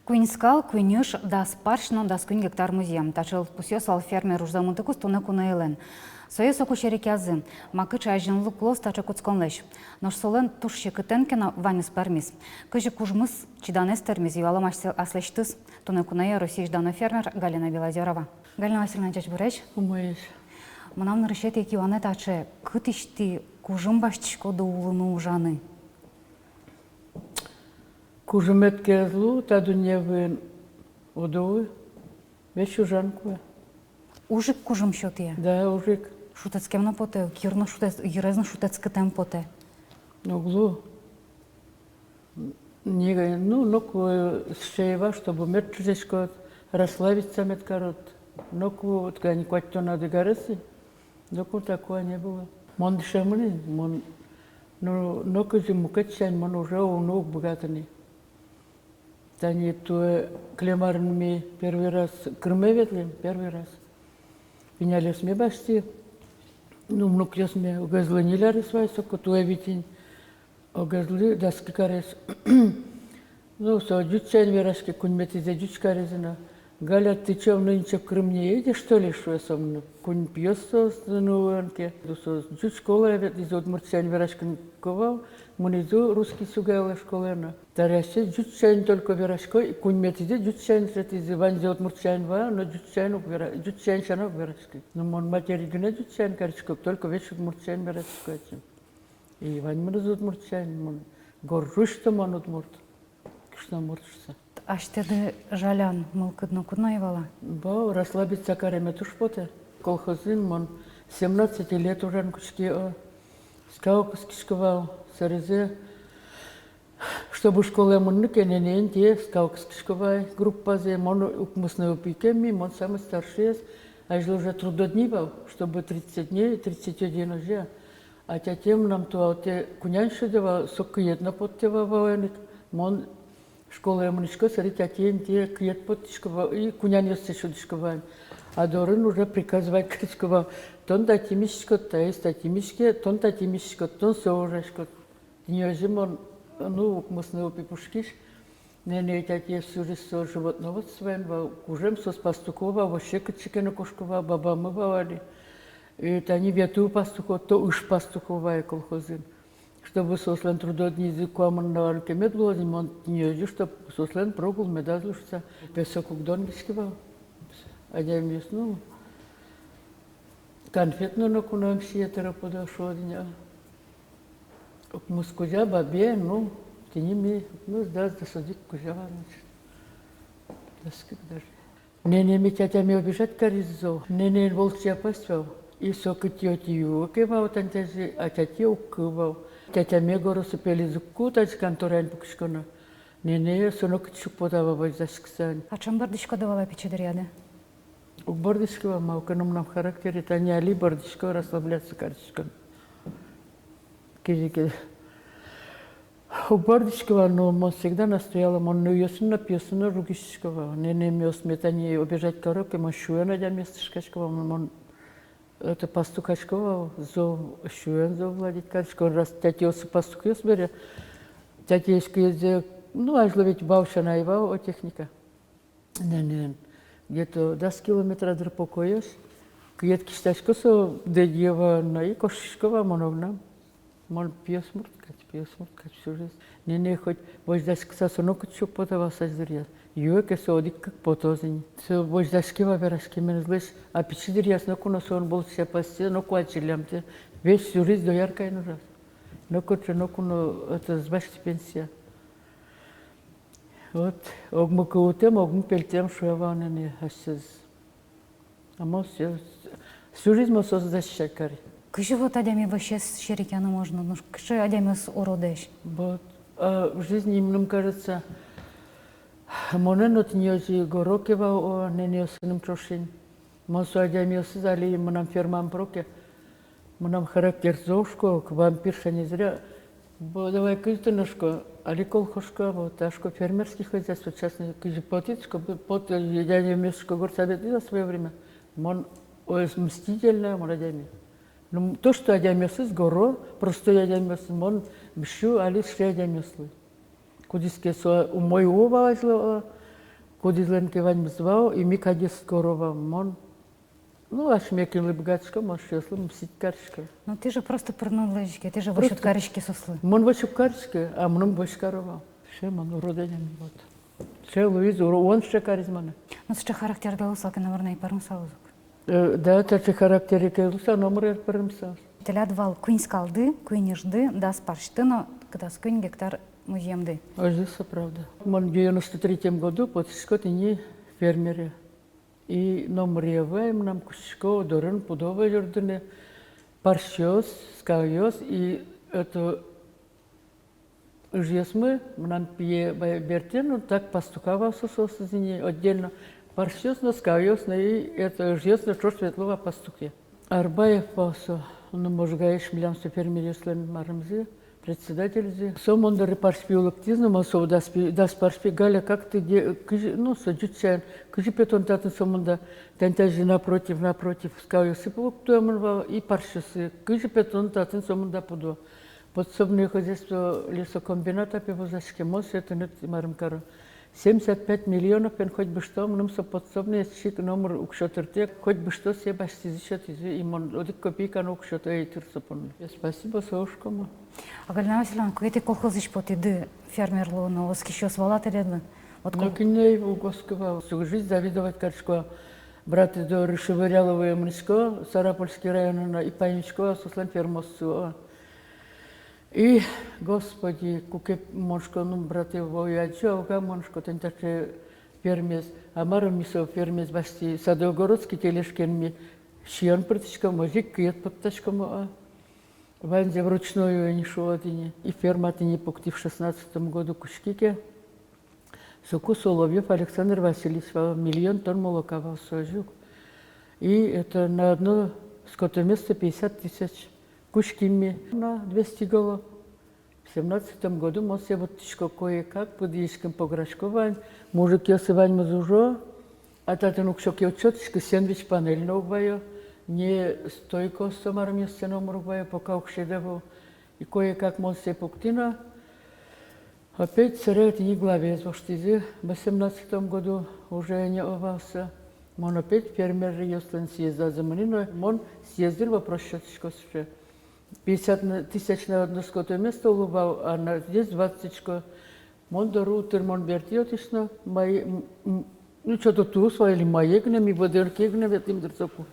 Куинскал, куинюш, да спаршно, да скуин гектар музеем. Тачыл пусёсал фермер уж замутыкус туны кунаилен. Союз окушерикязы, макыча ажинлы клос тача куцконлеш. Нож солен тушщи кытенкена ванис пармис. Кыжи кужмыс, чиданес термиз, юаламаш аслештыс, туны куная Россия ждана фермер Галина Белозерова. Галина Васильевна Чачбуреш. Умеешь. Манам нарышет еки ване таче, кытишти кужымбашчко да улыну ужаны. Кужемет кезлу, та дуневы удовы, вещь ужанку. Ужик кужым счётия. Да, ужик. Шутецкем на поте, кирно шутец, ерезно шутецкетем поте. Углу. Не, ну, ноку шеева, чтобы метчешко расслабиться меткорот. Ноку ткани кватто надо гареси. Ноку такое не было. Мон дешемни, мон, ну, ноку зиму качан, мон уже унук богатани. Тани то клемарми первый раз, крымеветли первый раз. Пеняли сме башти, ну, внук сме угазланили рисвайсо, котуя витин, угазли даски карес. Ну, со дючайн верашки куньмети за дючкарезина. Галя, ты че в нынче в Крым не едешь, что ли, что я со мной? Кунь пьёсо с нуанке. Дусо дюч школа, из Удмуртчайн верашкин ковал, мунизу русский сугала школена. Таряще дючайн только верашко, и кунь метиде дючайн сред из Иванзе Удмуртчайн ва, но дючайн шанок верашки. Но мон матери гне дючайн каричков, только вещь Удмуртчайн верашко этим. И Иван мон Удмуртчайн, мон горжусь, что мон Удмурт. Что муртшься. Аштеды жалян мылкыдно куднаевала. Ба, расслабиться кареме тушпоте. Колхозин мон 17 лет уже кучки скаукас кишковал сарезе. Чтобы школе мон никененен те скаукас кишковай группа зе мон укмусны упикеми мон самый старший, а жил уже трудоднивал, чтобы 30 дней, 31 уже. А тем нам то те кунянши дева сок една подтева ваеник мон школа ямничко сарит атен те киет подтишкова и кунянёссе шудишкова. А дорын уже приказывать кричкова тон татимишко, та есть татимишке, тон татимишко, тон соорашко. Днёжимон, ну, мусны опипушкиш, не тати сурисо животноводством, кужем сос пастукова, вообще качекена кошкова, баба мывали. И это они вету пастухов, то уж пастуховая колхозин. Чтобы сослен трудодни языком на аркемет было, он не чтобы сослен прогул медазлушца, песок угдонгишкива. А я мясну конфетную накунам сиетера подошел дня. Мускузя бабе, ну, теними, ну, сдаст досадить кузява, значит. Доски даже. Не ми тятями обижать каризо, не волчья паствал. И соки тетю кивал тантези, а тятя укывал. Тятя мегоросу пели зукку, тач конторайн пукшкона. Не, сонок чук подава воздасксан. А чем бардичко давала печедряды? У бардичкова мау канумном характере, тани али бардичко расслабляться картичком. Кизики. У бардичкова, но он всегда настояла, он юсна пьесна ругишкова. Не мёс метани обижать коробки, он шуя дя местышкашкова, он это пастукачкова, зов шуен зов владеть картичкова, раз тятя осы пастук ёс бере, тятя ешки ну, аж ловить бавшана и бау техника. Не. Где-то 10 километров до покоясь, киет кистачко со дедьева на и кошишкова моновна. Мон пьес мурткать всю жизнь. Не хоть вождашка со сонок чук потова саждырьяс. Юэке соодик как потозень. Со вождашкива верашки мензлеш, а пичидырьяс но куно сон был все пасте, но куачилямте. Весь всю жизнь до яркой нужас. Но куно это сбашки пенсия. Вот, огмукаутем, огмупельтем, шуявана не хасез. А мы всю жизнь мы создать кари. Кыжи вот адями вообще с шерикяна можно, ну кыжи адями с уродеш. Вот, а в жизни им кажется, монен от нее горокева, не несеным трошин. Мы с адями осызали, мы нам фермам проке, мы нам характер зовшко, к вампирша не зря. Давай кызтынышко, али колхозко, вот ташко фермерских хозяйств, частные кыжи платичко, под дядя Месочко горсовет в свое время. Мон мстительная, мон дядя. Ну, то, что дядя Месос горо, просто дядя Месос, мон бщу, али все дядя Меслы. Кудиске со у моего валазло, кудизленке вань звал, и ми кадис скорова, мон. Ну, аж мекин лыбгачка, мон шесло, мстить карчка. Ну ти же просто пернулежки, ти же вишут карички сосли. Мон вачу карчка, а мном башкарова. Ще мон роденям вот. Ще Луизу, он ще каризмана. Ну це ще характер делусалки, наверное, і пернусалузок. Да, это же характер келуса, номер перемсал. Телят вал куинскалды, куинежды, да спарштыно, когда скуин гектар музеемды. Ожился, правда. Мон в 93-м году потишко тени фермере. И номреваем нам куско дорын пудовой журдыны парщёс, скайос, и это жесмы, нам пье бертену, так постуковался сосудине отдельно. Парщёс на скайос, и это жес на чёрт светлого пастуке. Арбаев пасо, ну, может, гаишь милямство фермере слен марамзы, председатель зи. Сом он дары парспиолоктизм, масов дас парспи галя, как ты, ну, саджучаем, кыжи петон татын сомунда, тентажи напротив, скайосы полуктуемын и парщёсы, кыжи петон татын сомунда пудо. Подсобное хозяйство лесокомбината пивозачки мос, это нет марамкаро. 75 миллионов, пен хоть бы что, мномся подсобные щик номер укшотырте, хоть бы что все башти зачет, и мон, одик копейка на укшот, и тырсапон. Спасибо, Сошкому. А Галина Васильевна, кое ты колхозиш потиды фермерло, но восхищёс валаты рядно? Вот Ну, киней у Госкова, всю жизнь завидовать Карчко. Брат до Рышевыряловое Мричко, Сарапольский район, и Паничко, Суслан Фермосу. И, Господи, куке моншко, ну, брат его, я чё, моншко, тентаче фермес, а мару мисо фермес башти, Садогородский телешкенми, шион притичко, мужик, киет подтачко, ванзе вручную не шо одине. И ферма не пукти в 16-м году кушкике. Суку Соловьев Александр Васильевич, 1 000 000 тонн молока в сожук. И это на одно скотоместо 50 000 кушкими на 200 голов. В 17-м году мы все вот тишко кое-как под ешком пограшковань, мужик ясывань мазужо, а татен укшок йочотишко сэндвич панель на убаю, не стойко с самаром месте номер убаю, пока укшедаву. И кое-как мы все пуктина. Опять царят не главе, звоштизи, в 18-м году уже не овался. Он опять фермер Йослен съездил за Маниной, он съездил вопрос счетчиков. 50 000 на одно скотое место улыбал, а здесь 20. Он дару термон бертиотично, ну что-то тусла или маегнами, водеркегнами, этим дерцоку.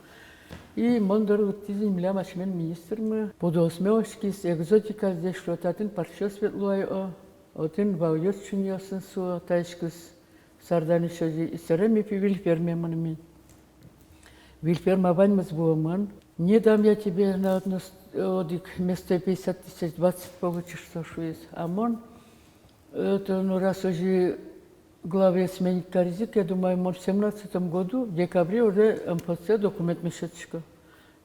И он дару ти земля машмен министр мы, подосмёшки, экзотика здесь что-то, один парчё светлое, один валёт чуньёсын су, тайшкус, сардани шози, и сарами пи вильферме манами. Вильферма ваньмас буаман. Не дам я тебе на одно место 50 000, 20 получишь, что есть. А мон, это, ну, раз уже главе сменить корзик, я думаю, мон в 17-м году, в декабре уже МФЦ документ мешочка.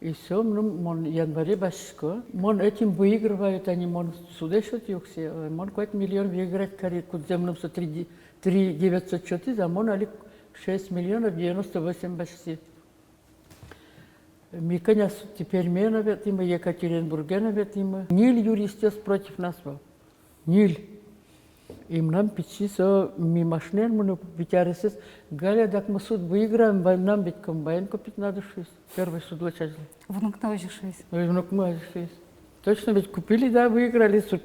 И все, ну, мон январе башко. Мон этим выигрывают, они мон сюда счет юксе. Мон какой-то миллион выиграть карик, куда землям 3 900 счеты, а мон али 6 миллионов 98 башки. Мы, конечно, теперь меня ветим, Екатеринбурге ветим. Ниль юристес против нас был. Ниль. Им нам печи со ми машнер, мы витяресес. Галя, так мы суд выиграем, нам ведь комбайн купить надо шесть. Первый суд лучше. Внук на ожи 6. Внук мой 6. Точно ведь купили, да, выиграли суд.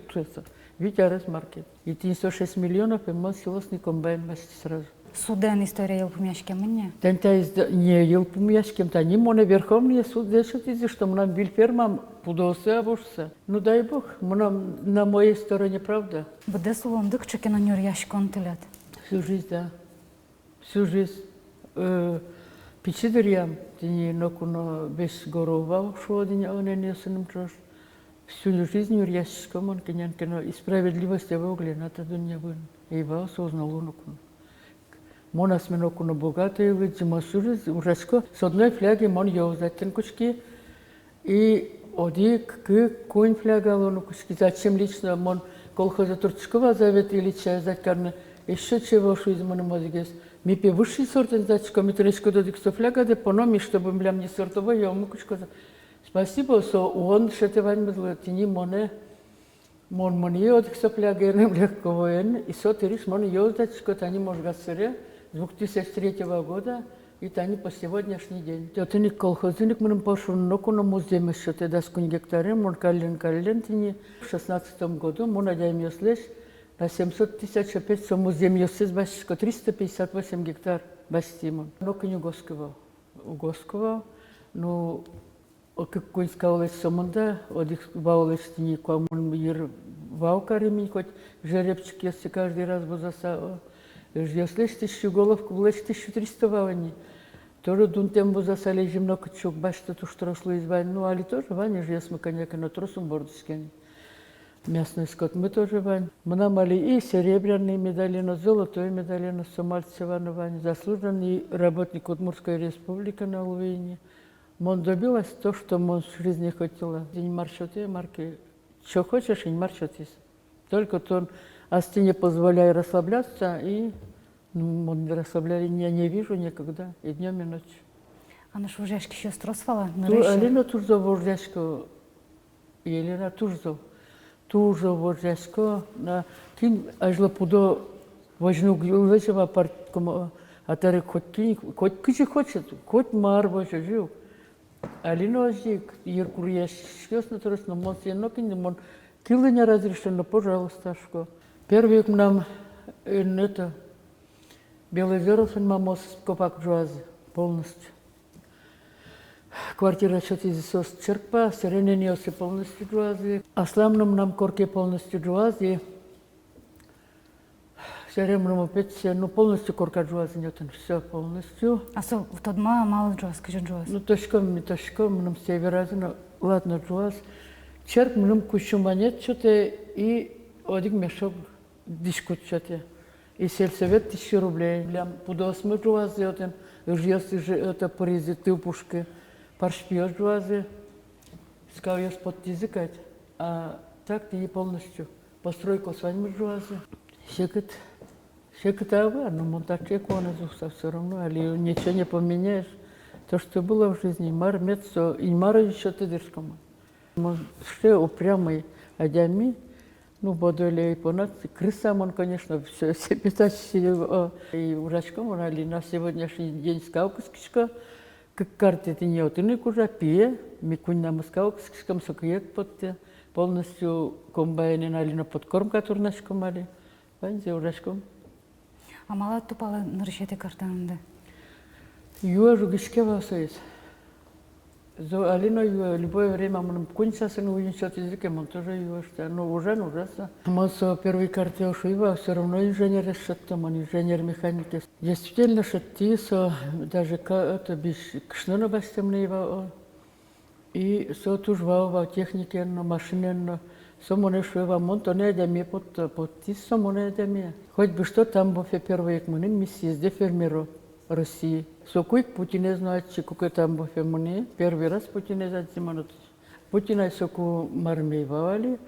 Витярес маркет. И 106 миллионов, и мы силосный комбайн почти сразу. Суден история елпумяшки мне. Тента не елпумяшкем, та не моне верховный суд решит, что мы нам вильфермам пудосы обошься. Ну дай бог, мы нам на моей стороне правда. Буде словом дыкчики на нюрьяшкон телят. Всю жизнь, да. Всю жизнь. Пичидырьям, ты не нокуно без горова, шо один не сыном трош. Всю жизнь нюрьяшком, он кинянкино, и справедливость его глянata дуня вын. И вас узнал нокуно. Мона сме нокуно богатые, ведь масуры, урашко, с одной фляги мон ёвзатен кучки, и одик, конь флягал, он зачем лично, мон колхоза Турчкова завет или чай закарны, еще чего что из моего мозга. Ми пе высший сорт зачка, ми тречко до диксто фляга, де пономи, чтобы млям не сортовой, я мукушка. Спасибо, что он шетевань был, тени моне, мон моне от диксто фляга, не легко воен, и со териш моне ёздачко, тани можгасыре, 2003 года, и тани по сегодняшний день. Тетяник колхозник мы пошел на музей, что ты даст гектары, мон кален тени в 16 году, мон надеем ёслешь, на 700 тысяч опять со музеем ёсес башко 358 гектар бастимон. Но коню Госкова, ну как конь сказал сомонда, одих баулеш тени кому мир ваукареми, хоть жеребчик если каждый раз бузаса, ёслеш 1000 голов, кублеш 1300 вавани. Тоже дунтем бузаса лежим на кучок башто то что росло из вань, ну али тоже ваня же ясмы коньяка на тросом бордскени. Мясной скот мы тоже вань. Мы намали и серебряные медали, но золотой медали на Сомальцева на вань. Заслуженный работник Удмуртской республики на Луине. Он добилась то, что он в жизни хотела. День маршруты, марки. Что хочешь, и маршрутись. Только то, а не позволяй расслабляться, и ну, он расслабления не вижу никогда, и днем, и ночью. А на швужешки еще стросвала? Алина Турзов вождяшко, Елена Турзов. Турзов вождяшко, на тим ажла пудо важну гюлвечева парткому, а тарик хоть кичи хочет, хоть марбоше жил. Алина ожик, еркурьяшкёс на трос, но мон сенокин, мон килы не разрешено, пожалуйста, шко. Первый к нам это Белозеров и мамос копак жуази полностью. Квартира Чотизисос черпа, Сиренениоси полностью жуази, Асламном нам корке полностью жуази, Серемном опять ну полностью корка жуази нет, все полностью. А со в тот мало джуаз, скажи джуаз. Ну точком, нам северазно, ладно жуаз. Черп нам кучу монет что-то и один мешок дишкут что-то. И сельсовет 1000 рублей. Пудос мы жуази, это порези ты пушки. Паршпиёс жуази, сказал я спот языкать, а так ты не полностью. Постройку с вами жуази. Щекот, ну монтачек он изуса все равно, але ничего не поменяешь. То, что было в жизни, мармецо, и мара еще ты дырком. Что упрямый адями, ну, бодолей понад, крысам он, конечно, все питать и урачком, он, але на сегодняшний день скаукаскишка, как карты ты не отынек уже, пие, микунь на скаукаскишкам сокует под полностью комбайны али на подкорм, который наш комали, панзе урачком. А мало тупала на решете картанында? Юажу гишкева союз. Алина юа, любое время мы кончился, но уинчат языке, мы тоже юашта, но уже ужасно. Мы с первой карты ушива, все равно инженер решеттом, он инженер-механик. Действительно, шетти, даже это без кшнона бастемны его, и со тужвава технике, машине, со моне шива, монтоне дами под тис, со моне дами. Хоть бы что там буфе первые к мне миссии, где фермеру России. Сокуик Путин не знает, какой там буфе мне. Первый раз Путин не знает, Путина соку мармеевали,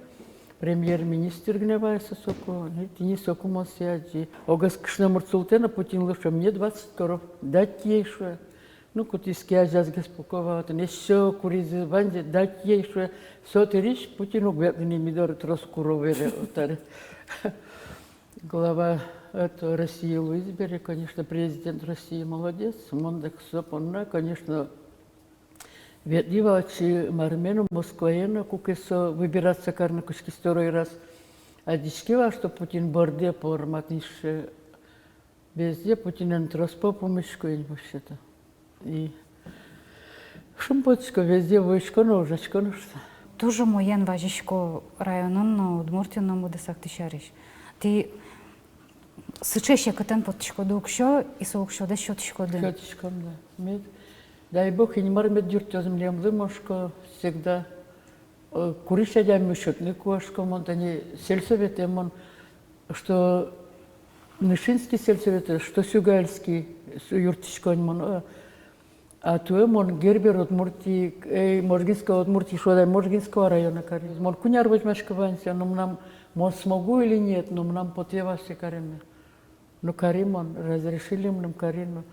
премьер-министр гневается соку, не соку мосяджи. Огас кшнамурцултена Путин лучше мне 20 коров, дать ей что. Ну, кутиски ажаз гаспуковат, не все куризи банди, дать ей что. Сотериш Путину гвятни мидор троскуровere. Глава это России Луизбери, конечно, президент России молодец, Мондек Сопонна, конечно, ветливачи Мармену, Москваена, кукесо выбираться карнакушки второй раз. А дичкива, что Путин борде пор матнише везде, Путин троспо помешку вообще-то. И шумпочка везде войшко, но уже что. Тоже моен важичко районон на Удмуртино буде сактишариш. Ти сычеше кытен потчко дукшо и соукшо да щотчко дын. Щотчком, да. Дай бог, и не мармет дюрт землем лымошко всегда. Куриша дями шутник кошко, монтани сельсовет, что Нышинский сельсовет, что Сюгальский, юртичко, А то мон гербер Удмуртии, Можгинского Удмуртии, что да, Можгинского района карис. Мон куняр возьмешка ванся, но нам мон смогу или нет, но нам потеваси кариме. Ну карим он, разрешили нам карину.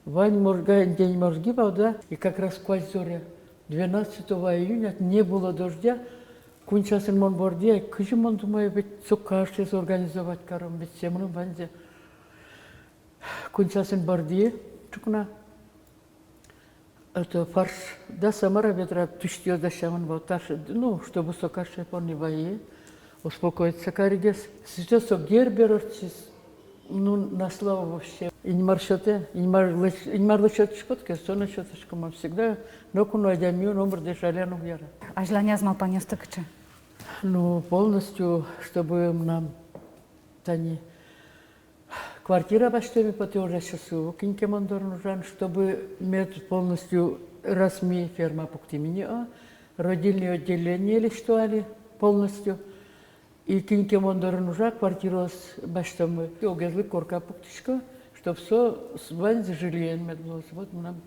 Вань Можга, день Можги был, да, и как раз сквозь зоря. 12 июня не было дождя. Кунчасен мон бордия, кыжи мон думаю, ведь сукаши организовать каром, ведь семным ванзе. Кунчасен бордия, чукна. Это фарш, да, самара ветра тущиё дощаман был, ну, чтобы сокаши поневае, успокоиться каригес. Сейчас со герберорчис, ну, на славу вообще. И не маршоте, и не марлышот шкотке, соно шоточку мы всегда, но куну адямию номер дешаляну яра. А желание змал понестыкче? Ну, полностью, чтобы нам, тани, квартира баштеми поте уже сейчас киньке мандор нужен, чтобы мед полностью расми ферма пуктимини, родильное отделение или что ли полностью. И киньке мандор нужен, квартиру с баштами, огезли корка пуктишка, чтобы все с ванзи жильем мед было. Вот нам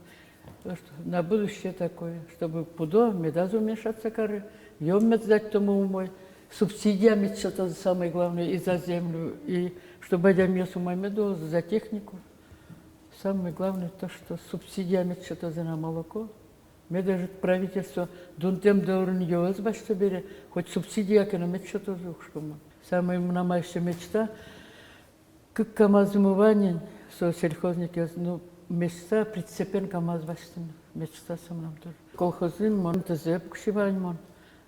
на будущее такое, чтобы пудо медазу мешаться кары, ем мед дать тому умой. Субсидиями что-то самое главное и за землю, и чтобы я умой меду за технику. Самое главное то, что субсидиями что-то за на молоко. Мы даже правительство дунтем дорн ёз башта бере, хоть субсидия к нам что-то зухшкома. Самая намайшая мечта, как КамАЗ-умывание, со сельхозники, ну, мечта прицепен КамАЗ баштин, мечта сам нам тоже. Колхозин, мон, тезеп, кшивань, мон.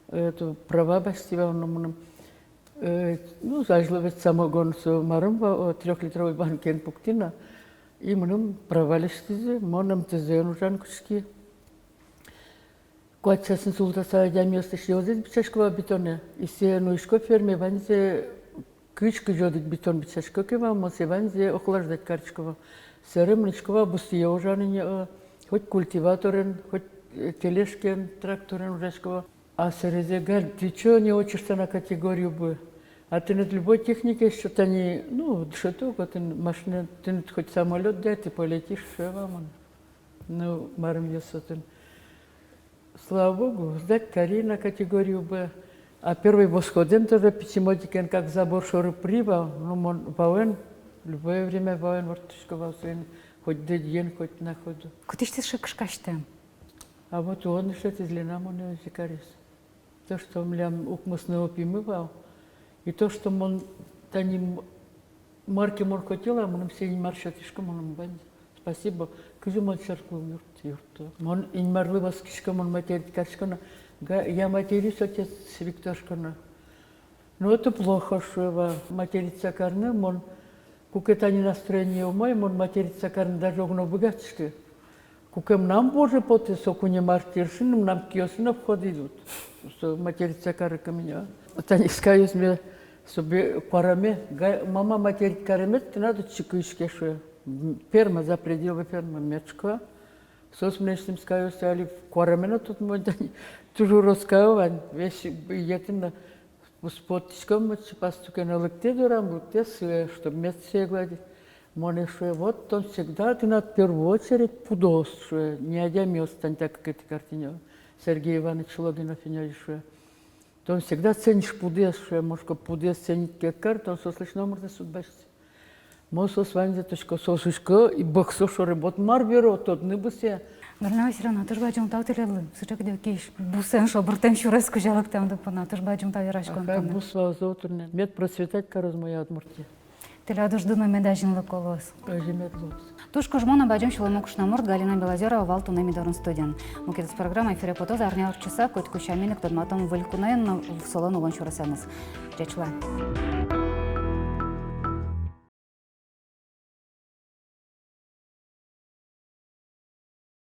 Это права бастивал, ну, зажловец самогон с маром, 3-литровой банкен пуктина, и мы провалишь тизе, моном тизе нужан кучки. Куатчасын султаса адямиосты шиозет бичашкова бетоне, и се нуишко ферме ванзе кычкы жодит бетон бичашко кева, мосе ванзе охлаждать карчкова. Серым нишкова бустия ужаныне, хоть культиваторен, хоть тележкен, тракторен ужашкова. А среди галь, ты что не учишься на категорию Б? А ты над любой техникой что-то не, ну, что-то, ты машина, ты хоть самолет дай, ты полетишь, что вам? Ну, марм ясотен. Слава Богу, сдать кари на категорию Б. А первый восходен тоже пятимодикен, как забор шоры прибал, ну, он воен, любое время воен, вартышковал сын, хоть день, хоть на ходу. Куди ж ти шикшкаште? А вот он еще из Ленамона зикарис. То, что млям укмусный опимывал, и то, что он тани марки мор хотела, он все не маршатишком, он банд. Спасибо. Кыжим он шарку юрту. Он и марлы воскишком, он материт кашкана. Я матерюсь отец Викторшкана. Но это плохо, что матерится карным, он кукета не настроение умой, он матерится карным даже огно богатышки. Кукем нам Боже поте сокуне мартиршином, нам киосина вход идут. Что матерится карыка меня. Это не скажешь мне, чтобы параме, мама материт карамет, ты надо чекышке, что ферма за пределы фермы мечка. Сос мнешним скажу, стали в парамена тут можно тоже рассказывать. Весь етина с подтиском, пастука на лыкте дурам, лыкте, чтобы место гладить. Монеши, вот он всегда, ты на первую очередь пудос, что не одямил стантя, как эти картине Сергея Ивановича Логина финялише. То он всегда ценишь пудес, что может пудес ценить как карта, он сослышно может судьбашься. Мы со вами точка сосушка и боксо, что работ марберо, тот не бусе. Галина Васильевна, ты ж бачим та телели, сучок де якийсь бусен, що бортем що розкажалок там до пана, ти ж бачим та вірашком. Хай бусва зоутурне. Мед процветать, кароз моя Удмуртия. Теля дождуна медажин локолос. Мед лос. Тушко жмона бачим, що ломокушна морд Галина Белозерова валту на Мідорон студент. Мукет з програми ефірі потоза арнялок часа, коть кучамінок тодматом вилькунен в солону лончу росенес. Чечле.